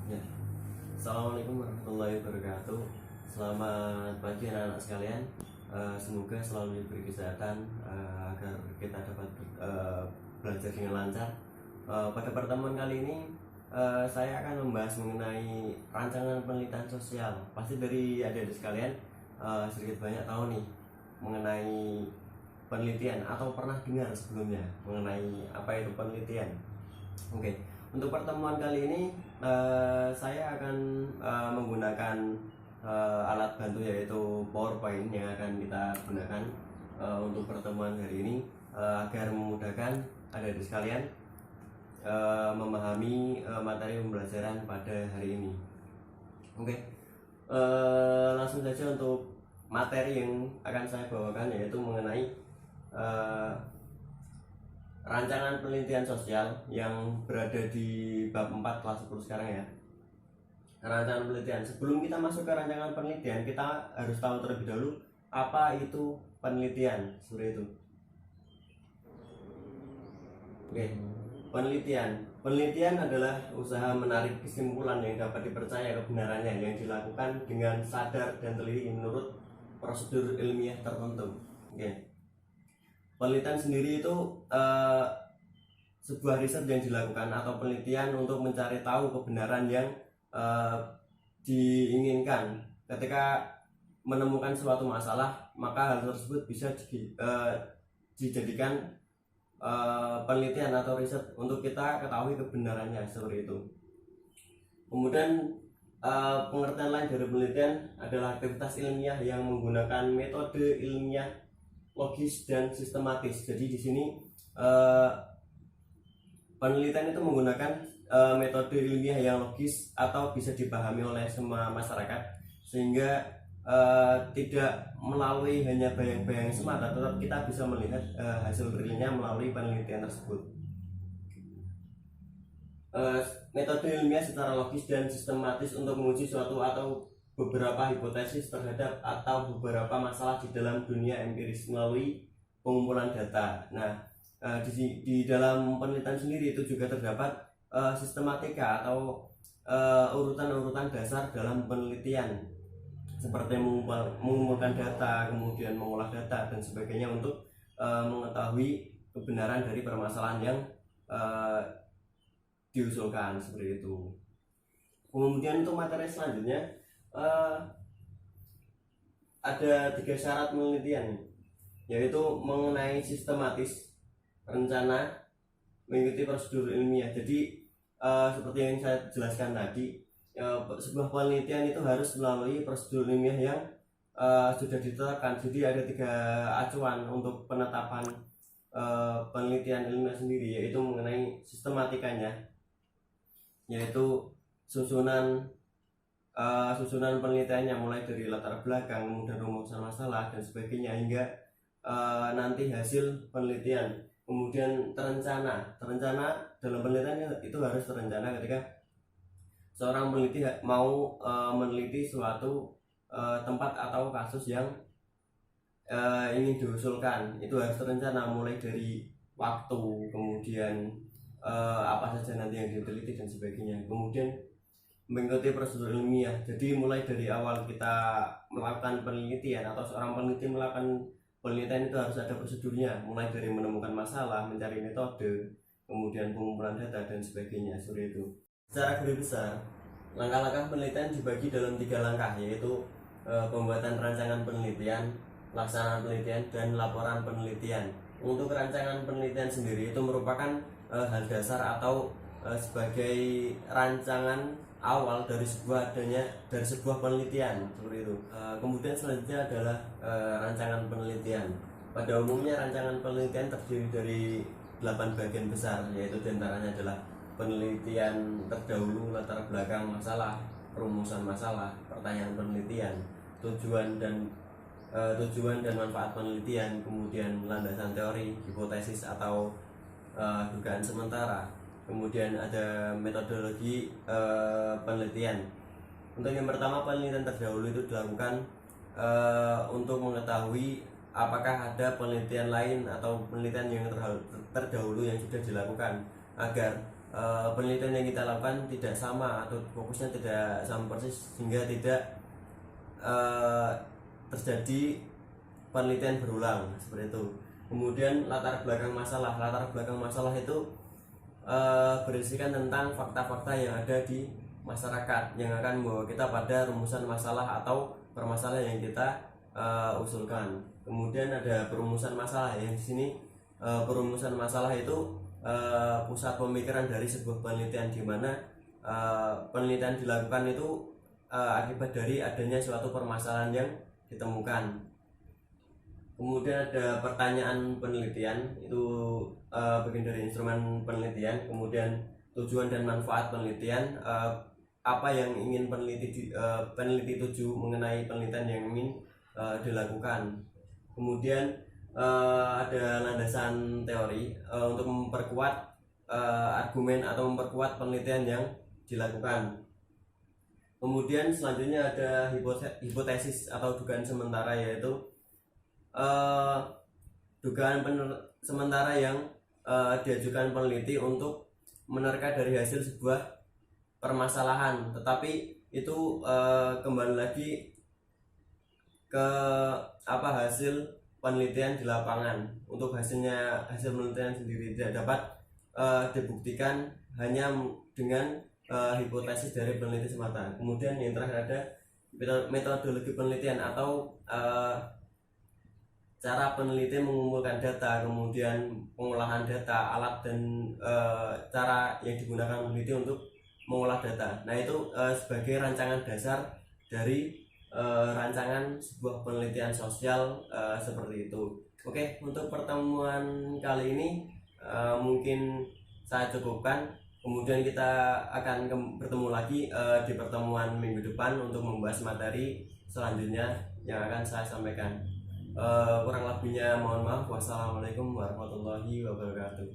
Ya. Assalamualaikum warahmatullahi wabarakatuh. Selamat pagi anak-anak sekalian. Semoga selalu diberi kesehatan agar kita dapat belajar dengan lancar. Pada pertemuan kali ini saya akan membahas mengenai rancangan penelitian sosial. Pasti dari adik-adik sekalian sedikit banyak tahu nih mengenai penelitian atau pernah dengar sebelumnya mengenai apa itu penelitian. Oke, untuk pertemuan kali ini saya akan menggunakan alat bantu yaitu PowerPoint yang akan kita gunakan untuk pertemuan hari ini agar memudahkan adik-adik sekalian memahami materi pembelajaran pada hari ini. Oke, langsung saja untuk materi yang akan saya bawakan yaitu mengenai rancangan penelitian sosial yang berada di bab 4 kelas 10 sekarang ya. Rancangan penelitian. Sebelum kita masuk ke rancangan penelitian, kita harus tahu terlebih dahulu apa itu penelitian. Seperti itu. Oke, penelitian. Penelitian adalah usaha menarik kesimpulan yang dapat dipercaya kebenarannya yang dilakukan dengan sadar dan teliti menurut prosedur ilmiah tertentu. Oke. Penelitian sendiri itu sebuah riset yang dilakukan atau penelitian untuk mencari tahu kebenaran yang diinginkan. Ketika menemukan suatu masalah, maka hal tersebut bisa dijadikan penelitian atau riset untuk kita ketahui kebenarannya, seperti itu. Kemudian pengertian lain dari penelitian adalah aktivitas ilmiah yang menggunakan metode ilmiah logis dan sistematis. Jadi di sini penelitian itu menggunakan metode ilmiah yang logis atau bisa dipahami oleh semua masyarakat, sehingga tidak melalui hanya bayang-bayang semata, tetap kita bisa melihat hasil realnya melalui penelitian tersebut. Metode ilmiah secara logis dan sistematis untuk menguji suatu atau beberapa hipotesis terhadap atau beberapa masalah di dalam dunia empiris melalui pengumpulan data. Nah, di dalam penelitian sendiri itu juga terdapat sistematika atau urutan-urutan dasar dalam penelitian, seperti mengumpulkan data, kemudian mengolah data dan sebagainya untuk mengetahui kebenaran dari permasalahan yang diusulkan, seperti itu. Kemudian untuk materi selanjutnya ada 3 syarat penelitian, yaitu mengenai sistematis, rencana, mengikuti prosedur ilmiah. Jadi seperti yang saya jelaskan tadi, sebuah penelitian itu harus melalui prosedur ilmiah yang sudah ditetapkan. Jadi ada 3 acuan untuk penetapan penelitian ilmiah sendiri, yaitu mengenai sistematikanya, yaitu susunan penelitiannya mulai dari latar belakang, kemudian rumusan masalah dan sebagainya hingga nanti hasil penelitian. Kemudian terencana dalam penelitian itu harus terencana ketika seorang peneliti mau meneliti suatu tempat atau kasus yang ingin diusulkan, itu harus terencana mulai dari waktu, kemudian apa saja nanti yang diteliti dan sebagainya. Kemudian mengikuti prosedur ilmiah. Jadi mulai dari awal kita melakukan penelitian atau seorang peneliti melakukan penelitian itu harus ada prosedurnya, mulai dari menemukan masalah, mencari metode, kemudian pengumpulan data dan sebagainya, seperti itu. Secara garis besar, langkah-langkah penelitian dibagi dalam 3 langkah, yaitu pembuatan rancangan penelitian, pelaksanaan penelitian, dan laporan penelitian. Untuk rancangan penelitian sendiri itu merupakan hal dasar atau sebagai rancangan awal dari sebuah penelitian, seperti itu. Kemudian selanjutnya adalah rancangan penelitian. Pada umumnya rancangan penelitian terdiri dari 8 bagian besar, yaitu diantaranya adalah penelitian terdahulu, latar belakang masalah, rumusan masalah, pertanyaan penelitian, tujuan dan manfaat penelitian, kemudian landasan teori, hipotesis atau dugaan sementara. Kemudian ada metodologi penelitian. Untuk yang pertama, penelitian terdahulu itu dilakukan untuk mengetahui apakah ada penelitian lain atau penelitian yang terdahulu yang sudah dilakukan, agar penelitian yang kita lakukan tidak sama atau fokusnya tidak sama persis, sehingga tidak terjadi penelitian berulang seperti itu. Kemudian latar belakang masalah itu berisikan tentang fakta-fakta yang ada di masyarakat yang akan membawa kita pada rumusan masalah atau permasalahan yang kita usulkan. Kemudian ada perumusan masalah yang di sini perumusan masalah itu pusat pemikiran dari sebuah penelitian, di mana penelitian dilakukan itu akibat dari adanya suatu permasalahan yang ditemukan. Kemudian ada pertanyaan penelitian, itu bagian dari instrumen penelitian. Kemudian tujuan dan manfaat penelitian, apa yang ingin peneliti tuju mengenai penelitian yang ingin dilakukan. Kemudian ada landasan teori untuk memperkuat argumen atau memperkuat penelitian yang dilakukan. Kemudian selanjutnya ada hipotesis atau dugaan sementara, yaitu dugaan sementara yang diajukan peneliti untuk menerka dari hasil sebuah permasalahan, tetapi itu kembali lagi ke hasil penelitian di lapangan. Untuk hasil penelitian sendiri tidak dapat dibuktikan hanya dengan hipotesis dari peneliti semata. Kemudian yang terakhir ada metodologi penelitian atau cara peneliti mengumpulkan data, kemudian pengolahan data, alat dan cara yang digunakan peneliti untuk mengolah data. Nah, itu sebagai rancangan dasar dari rancangan sebuah penelitian sosial seperti itu. Oke, untuk pertemuan kali ini mungkin saya cukupkan. Kemudian kita akan bertemu lagi di pertemuan minggu depan untuk membahas materi selanjutnya yang akan saya sampaikan. Kurang lebihnya mohon maaf. Wassalamualaikum warahmatullahi wabarakatuh.